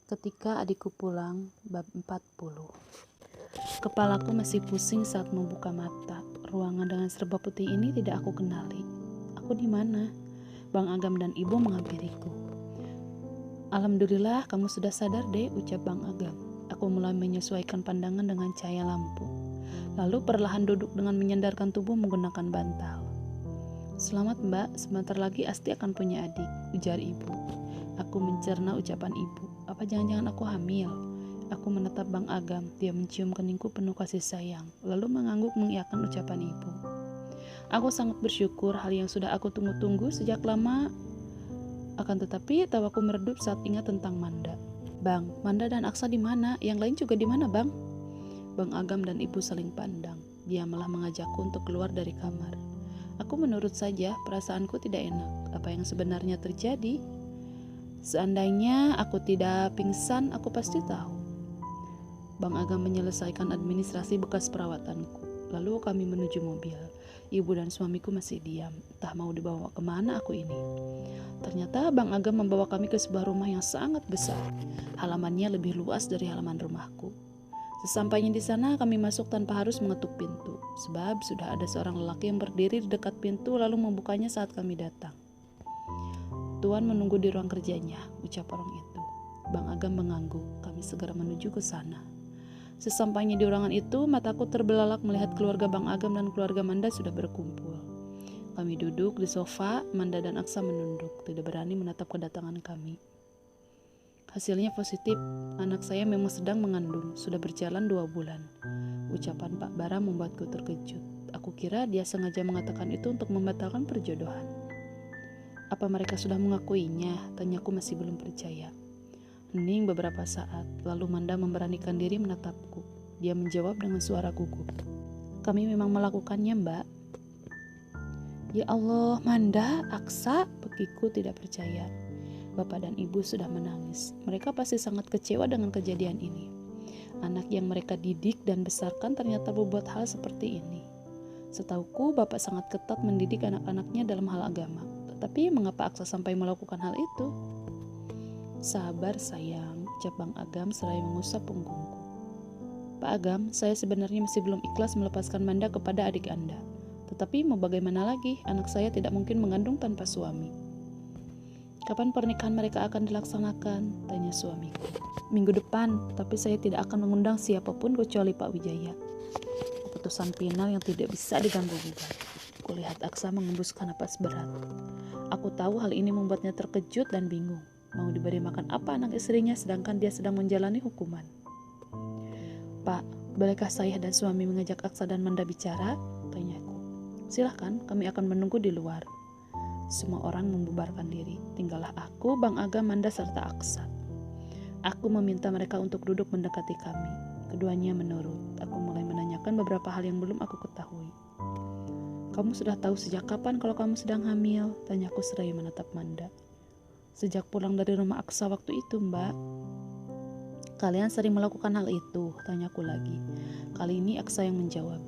Ketika adikku pulang, bab 40. Kepalaku masih pusing saat membuka mata. Ruangan dengan serba putih ini tidak aku kenali. Aku di mana? Bang Agam dan Ibu menghampiriku. Alhamdulillah kamu sudah sadar deh, ucap Bang Agam. Aku mulai menyesuaikan pandangan dengan cahaya lampu. Lalu perlahan duduk dengan menyandarkan tubuh menggunakan bantal. Selamat mbak, sebentar lagi Asti akan punya adik, ujar ibu. Aku mencerna ucapan ibu. Apa jangan-jangan aku hamil? Aku menatap Bang Agam. Dia mencium keningku penuh kasih sayang, lalu mengangguk mengiyakan ucapan ibu. Aku sangat bersyukur, hal yang sudah aku tunggu-tunggu sejak lama. Akan tetapi tawaku meredup saat ingat tentang Manda. Bang, Manda dan Aksa di mana? Yang lain juga di mana, Bang? Bang Agam dan ibu saling pandang. Dia malah mengajakku untuk keluar dari kamar. Aku menurut saja, perasaanku tidak enak. Apa yang sebenarnya terjadi? Seandainya aku tidak pingsan, aku pasti tahu. Bang Agam menyelesaikan administrasi bekas perawatanku. Lalu kami menuju mobil. Ibu dan suamiku masih diam, entah mau dibawa kemana aku ini. Ternyata Bang Agam membawa kami ke sebuah rumah yang sangat besar. Halamannya lebih luas dari halaman rumahku. Sesampainya di sana, kami masuk tanpa harus mengetuk pintu, sebab sudah ada seorang lelaki yang berdiri di dekat pintu lalu membukanya saat kami datang. Tuan menunggu di ruang kerjanya, ucap orang itu. Bang Agam mengangguk. Kami segera menuju ke sana. Sesampainya di ruangan itu, mataku terbelalak melihat keluarga Bang Agam dan keluarga Manda sudah berkumpul. Kami duduk di sofa, Manda dan Aksa menunduk, tidak berani menatap kedatangan kami. Hasilnya positif, anak saya memang sedang mengandung, sudah berjalan 2 bulan. Ucapan Pak Bara membuatku terkejut. Aku kira dia sengaja mengatakan itu untuk membatalkan perjodohan. Apa mereka sudah mengakuinya? Tanyaku masih belum percaya. Hening beberapa saat, lalu Manda memberanikan diri menatapku. Dia menjawab dengan suara gugup. Kami memang melakukannya, Mbak. Ya Allah, Manda, Aksa, begiku tidak percaya. Bapak dan Ibu sudah menangis. Mereka pasti sangat kecewa dengan kejadian ini. Anak yang mereka didik dan besarkan ternyata berbuat hal seperti ini. Setauku, Bapak sangat ketat mendidik anak-anaknya dalam hal agama. Tetapi mengapa Aksa sampai melakukan hal itu? Sabar sayang, ucap Bang Agam seraya mengusap punggungku. Pak Agam, saya sebenarnya masih belum ikhlas melepaskan Manda kepada adik Anda. Tetapi mau bagaimana lagi, anak saya tidak mungkin mengandung tanpa suami. Kapan pernikahan mereka akan dilaksanakan? Tanya suamiku. Minggu depan, tapi saya tidak akan mengundang siapapun kecuali Pak Wijaya. Keputusan final yang tidak bisa diganggu-gugat. Kulihat Aksa mengembuskan napas berat. Aku tahu hal ini membuatnya terkejut dan bingung. Mau diberi makan apa anak istrinya sedangkan dia sedang menjalani hukuman. Pak, bolehkah saya dan suami mengajak Aksa dan Manda bicara? Tanyaku. Silahkan, kami akan menunggu di luar. Semua orang membubarkan diri. Tinggallah aku, Bang Agam, Manda, serta Aksa. Aku meminta mereka untuk duduk mendekati kami. Keduanya menurut. Aku mulai menanyakan beberapa hal yang belum aku ketahui. Kamu sudah tahu sejak kapan kalau kamu sedang hamil? Tanyaku seraya menatap Manda. Sejak pulang dari rumah Aksa waktu itu, Mbak. Kalian sering melakukan hal itu? Tanyaku lagi. Kali ini Aksa yang menjawab.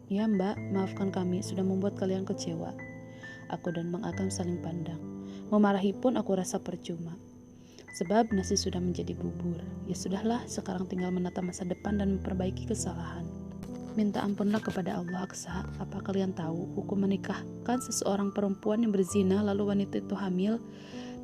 Ya, Mbak, maafkan kami sudah membuat kalian kecewa. Aku dan Bang Agam saling pandang. Memarahi pun aku rasa percuma. Sebab nasi sudah menjadi bubur. Ya sudahlah, sekarang tinggal menata masa depan dan memperbaiki kesalahan. Minta ampunlah kepada Allah, Aksa. Apa kalian tahu hukum menikahkan seseorang perempuan yang berzina lalu wanita itu hamil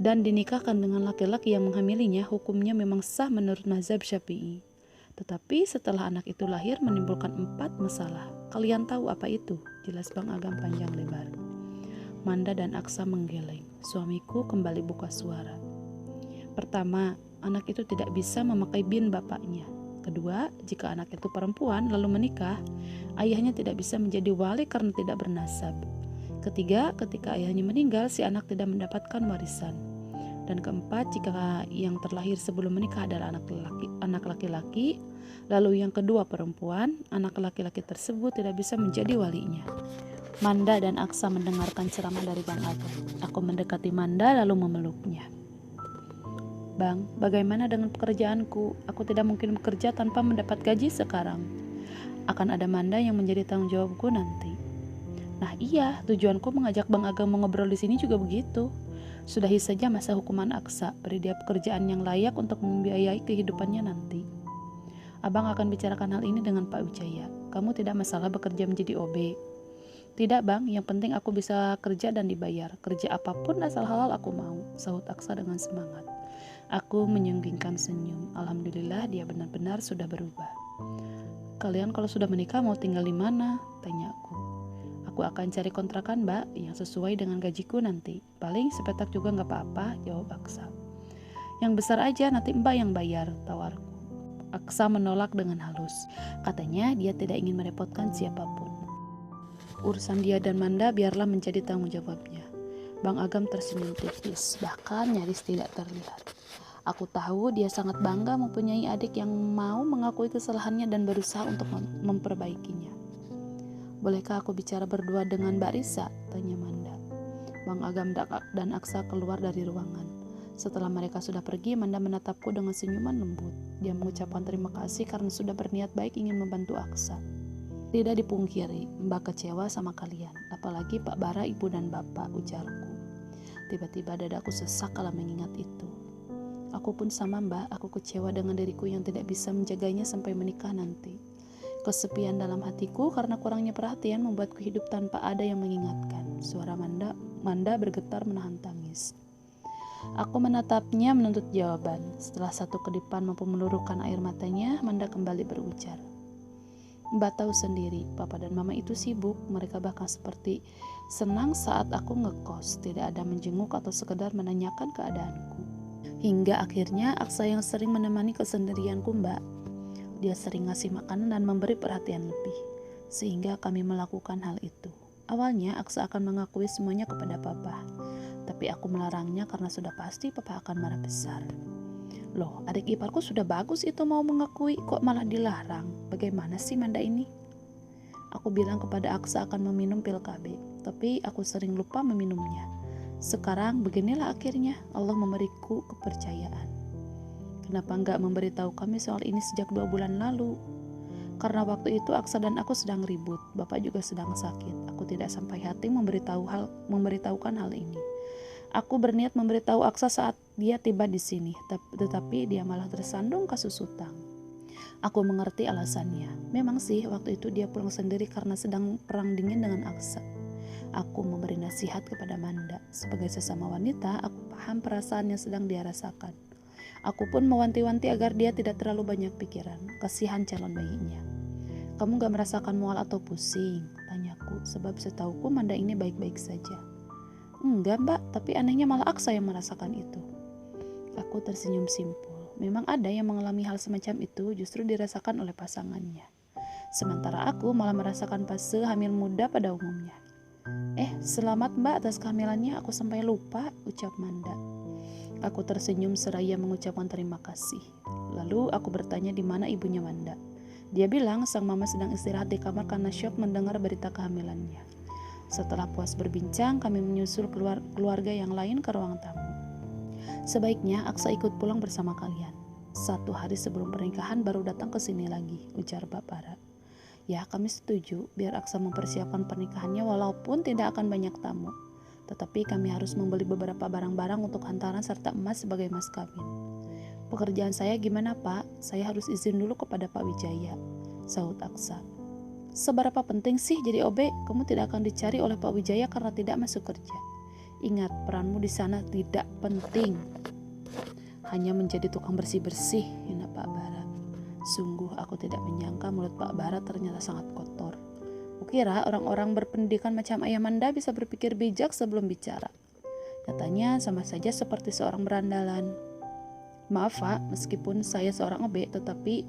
dan dinikahkan dengan laki-laki yang menghamilinya, hukumnya memang sah menurut mazhab Syafi'i. Tetapi setelah anak itu lahir menimbulkan 4 masalah. Kalian tahu apa itu? Jelas Bang Agam panjang lebar. Manda dan Aksa menggeleng. Suamiku kembali buka suara. Pertama, anak itu tidak bisa memakai bin bapaknya. Kedua, jika anak itu perempuan lalu menikah, ayahnya tidak bisa menjadi wali karena tidak bernasab. Ketiga, ketika ayahnya meninggal, si anak tidak mendapatkan warisan. Dan keempat, jika yang terlahir sebelum menikah adalah anak laki-laki, lalu yang kedua perempuan, anak laki-laki tersebut tidak bisa menjadi walinya. Manda dan Aksa mendengarkan ceramah dari Bang Agam. Aku mendekati Manda lalu memeluknya. Bang, bagaimana dengan pekerjaanku? Aku tidak mungkin bekerja tanpa mendapat gaji sekarang. Akan ada Manda yang menjadi tanggung jawabku nanti. Nah iya, tujuanku mengajak Bang Agam mengobrol di sini juga begitu. Sudahi saja masa hukuman Aksa, beri dia pekerjaan yang layak untuk membiayai kehidupannya nanti. Abang akan bicarakan hal ini dengan Pak Wijaya. Kamu tidak masalah bekerja menjadi OB? Tidak bang, yang penting aku bisa kerja dan dibayar. Kerja apapun asal halal aku mau, sahut Aksa dengan semangat. Aku menyunggingkan senyum. Alhamdulillah dia benar-benar sudah berubah. Kalian kalau sudah menikah mau tinggal di mana? Tanya aku. Aku akan cari kontrakan mbak yang sesuai dengan gajiku nanti. Paling sepetak juga gak apa-apa, jawab Aksa. Yang besar aja nanti mbak yang bayar, tawarku. Aksa menolak dengan halus. Katanya dia tidak ingin merepotkan siapapun. Urusan dia dan Manda biarlah menjadi tanggung jawabnya. Bang Agam tersenyum tipis, bahkan nyaris tidak terlihat. Aku tahu dia sangat bangga mempunyai adik yang mau mengakui kesalahannya dan berusaha untuk memperbaikinya. Bolehkah aku bicara berdua dengan Mbak Risa? Tanya Manda. Bang Agam dan Aksa keluar dari ruangan. Setelah mereka sudah pergi, Manda menatapku dengan senyuman lembut. Dia mengucapkan terima kasih karena sudah berniat baik ingin membantu Aksa. Tidak dipungkiri, Mbak kecewa sama kalian, apalagi Pak Bara, Ibu dan Bapak, ujarku. Tiba-tiba dadaku sesak kala mengingat itu. Aku pun sama Mbak, aku kecewa dengan diriku yang tidak bisa menjaganya sampai menikah nanti. Kesepian dalam hatiku karena kurangnya perhatian membuatku hidup tanpa ada yang mengingatkan. Suara Manda bergetar menahan tangis. Aku menatapnya menuntut jawaban. Setelah satu kedipan mampu meluruhkan air matanya, Manda kembali berujar. Mbak tahu sendiri, Papa dan Mama itu sibuk. Mereka bahkan seperti senang saat aku ngekos, tidak ada menjenguk atau sekedar menanyakan keadaanku. Hingga akhirnya Aksa yang sering menemani kesendirianku Mbak. Dia sering ngasih makanan dan memberi perhatian lebih, sehingga kami melakukan hal itu. Awalnya Aksa akan mengakui semuanya kepada Papa, tapi aku melarangnya karena sudah pasti Papa akan marah besar. Loh, adik iparku sudah bagus itu mau mengakui, kok malah dilarang? Bagaimana sih Manda ini? Aku bilang kepada Aksa akan meminum pil KB, tapi aku sering lupa meminumnya. Sekarang beginilah akhirnya Allah memberiku kepercayaan. Kenapa enggak memberitahu kami soal ini sejak 2 bulan lalu? Karena waktu itu Aksa dan aku sedang ribut, Bapak juga sedang sakit. Aku tidak sampai hati memberitahukan hal ini. Aku berniat memberitahu Aksa saat dia tiba di sini, tetapi dia malah tersandung kasus hutang. Aku mengerti alasannya. Memang sih waktu itu dia pulang sendiri karena sedang perang dingin dengan Aksa. Aku memberi nasihat kepada Manda. Sebagai sesama wanita, aku paham perasaan yang sedang dia rasakan. Aku pun mewanti-wanti agar dia tidak terlalu banyak pikiran. Kasihan calon bayinya. Kamu gak merasakan mual atau pusing? Tanyaku, sebab setauku Manda ini baik-baik saja. Enggak mbak, tapi anehnya malah Aksa yang merasakan itu. Aku tersenyum simpul. Memang ada yang mengalami hal semacam itu justru dirasakan oleh pasangannya. Sementara aku malah merasakan fase hamil muda pada umumnya. Selamat mbak atas kehamilannya, aku sampai lupa, ucap Manda. Aku tersenyum seraya mengucapkan terima kasih. Lalu aku bertanya di mana ibunya Manda. Dia bilang sang mama sedang istirahat di kamar karena syok mendengar berita kehamilannya. Setelah puas berbincang, kami menyusul keluarga yang lain ke ruang tamu. Sebaiknya Aksa ikut pulang bersama kalian. 1 hari sebelum pernikahan baru datang ke sini lagi, ujar Bapak Bara. Ya, kami setuju biar Aksa mempersiapkan pernikahannya walaupun tidak akan banyak tamu. Tetapi kami harus membeli beberapa barang-barang untuk hantaran serta emas sebagai mas kawin. Pekerjaan saya gimana Pak? Saya harus izin dulu kepada Pak Wijaya, sahut Aksa. Seberapa penting sih jadi OB? Kamu tidak akan dicari oleh Pak Wijaya karena tidak masuk kerja. Ingat, peranmu di sana tidak penting. Hanya menjadi tukang bersih-bersih, hina Pak Bara. Sungguh aku tidak menyangka mulut Pak Bara ternyata sangat kotor. Kukira orang-orang berpendidikan macam Ayah Manda bisa berpikir bijak sebelum bicara. Nyatanya sama saja seperti seorang berandalan. Maaf Pak, meskipun saya seorang OB, tetapi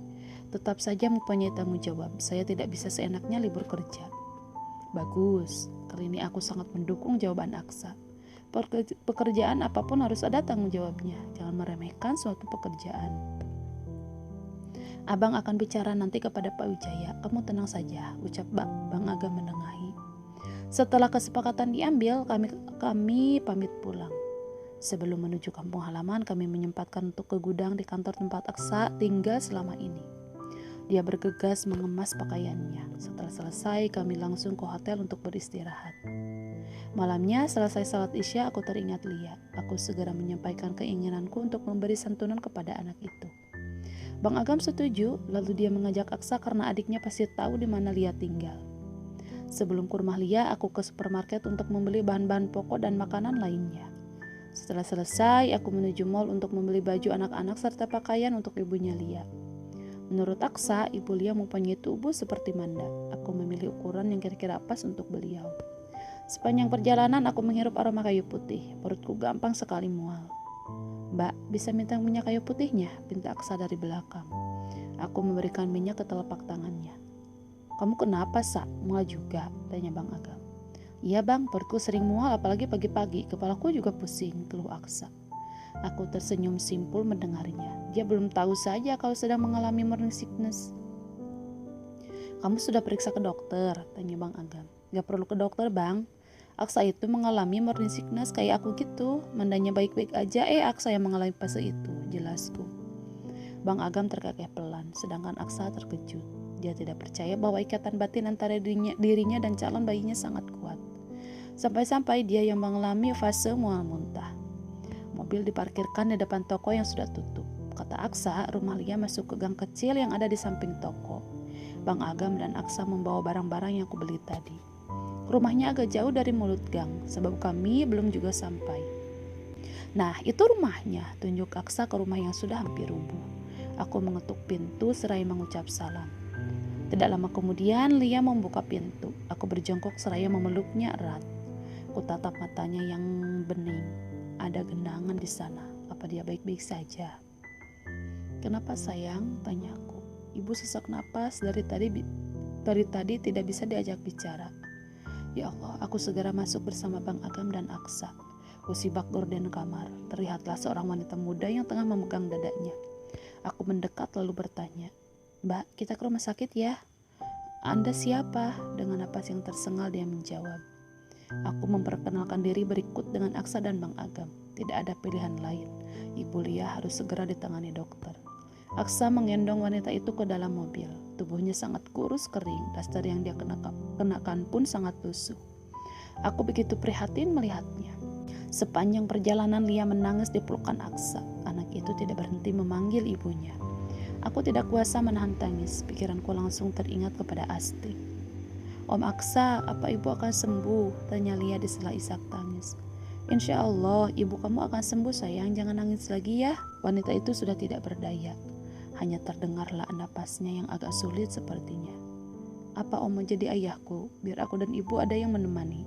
tetap saja mempunyai tanggung jawab. Saya tidak bisa seenaknya libur kerja. Bagus, kali ini aku sangat mendukung jawaban Aksa. Pekerjaan apapun harus ada tanggung jawabnya. Jangan meremehkan suatu pekerjaan. Abang akan bicara nanti kepada Pak Wijaya. Kamu tenang saja, ucap Bang Agam menengahi. Setelah kesepakatan diambil, kami pamit pulang. Sebelum menuju kampung halaman, kami menyempatkan untuk ke gudang di kantor tempat Aksa tinggal selama ini. Dia bergegas mengemas pakaiannya. Setelah selesai, kami langsung ke hotel untuk beristirahat. Malamnya selesai salat Isya, aku teringat Lia. Aku segera menyampaikan keinginanku untuk memberi santunan kepada anak itu. Bang Agam setuju, lalu dia mengajak Aksa karena adiknya pasti tahu di mana Lia tinggal. Sebelum ke rumah Lia, aku ke supermarket untuk membeli bahan-bahan pokok dan makanan lainnya. Setelah selesai, aku menuju mall untuk membeli baju anak-anak serta pakaian untuk ibunya Lia. Menurut Aksa, ibu Lia mempunyai tubuh seperti Manda. Aku memilih ukuran yang kira-kira pas untuk beliau. Sepanjang perjalanan aku menghirup aroma kayu putih. Perutku gampang sekali mual. "Mbak, bisa minta minyak kayu putihnya?" pinta Aksa dari belakang. Aku memberikan minyak ke telapak tangannya. "Kamu kenapa, Sa? Mual juga?" tanya Bang Agam. "Iya Bang, perutku sering mual apalagi pagi-pagi. Kepalaku juga pusing," keluh Aksa. Aku tersenyum simpul mendengarnya. Dia belum tahu saja kalau sedang mengalami morning sickness. "Kamu sudah periksa ke dokter?" tanya Bang Agam. "Gak perlu ke dokter Bang. Aksa itu mengalami morning sickness kayak aku gitu. Mandanya baik-baik aja, Aksa yang mengalami fase itu," jelasku. Bang Agam terkekeh pelan, sedangkan Aksa terkejut. Dia tidak percaya bahwa ikatan batin antara dirinya dan calon bayinya sangat kuat. Sampai-sampai dia yang mengalami fase mual muntah. Mobil diparkirkan di depan toko yang sudah tutup. Kata Aksa, rumah Lia masuk ke gang kecil yang ada di samping toko. Bang Agam dan Aksa membawa barang-barang yang aku beli tadi. Rumahnya agak jauh dari mulut gang, sebab kami belum juga sampai. "Nah, itu rumahnya," tunjuk Aksa ke rumah yang sudah hampir rubuh. Aku mengetuk pintu seraya mengucap salam. Tidak lama kemudian, Lia membuka pintu. Aku berjongkok seraya memeluknya erat. Ku tatap matanya yang bening. Ada genangan di sana. Apa dia baik-baik saja? "Kenapa sayang?" tanyaku. Ibu sesak napas dari tadi tidak bisa diajak bicara. Ya Allah, aku segera masuk bersama Bang Agam dan Aksa. Kusibak gorden kamar. Terlihatlah seorang wanita muda yang tengah memegang dadanya. Aku mendekat lalu bertanya, "Mbak, kita ke rumah sakit ya?" "Anda siapa?" Dengan napas yang tersengal dia menjawab. Aku memperkenalkan diri berikut dengan Aksa dan Bang Agam. Tidak ada pilihan lain. Ibu Lia harus segera ditangani dokter. Aksa menggendong wanita itu ke dalam mobil. Tubuhnya sangat kurus kering. Daster yang dia kenakan pun sangat lusuh. Aku begitu prihatin melihatnya. Sepanjang perjalanan Lia menangis di pelukan Aksa. Anak itu tidak berhenti memanggil ibunya. Aku tidak kuasa menahan tangis. Pikiranku langsung teringat kepada Asti. "Om Aksa, apa ibu akan sembuh?" tanya Lia di sela isak tangis. "Insya Allah, ibu kamu akan sembuh sayang, jangan nangis lagi ya." Wanita itu sudah tidak berdaya. Hanya terdengarlah napasnya yang agak sulit sepertinya. "Apa om mau jadi ayahku? Biar aku dan ibu ada yang menemani."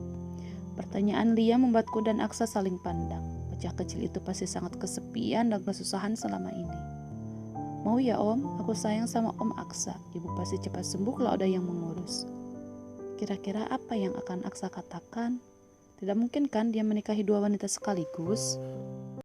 Pertanyaan Lia membuatku dan Aksa saling pandang. Bocah kecil itu pasti sangat kesepian dan kesusahan selama ini. "Mau ya om, aku sayang sama om Aksa. Ibu pasti cepat sembuh kalau ada yang mengurus." Kira-kira apa yang akan Aksa katakan? Tidak mungkin kan dia menikahi dua wanita sekaligus?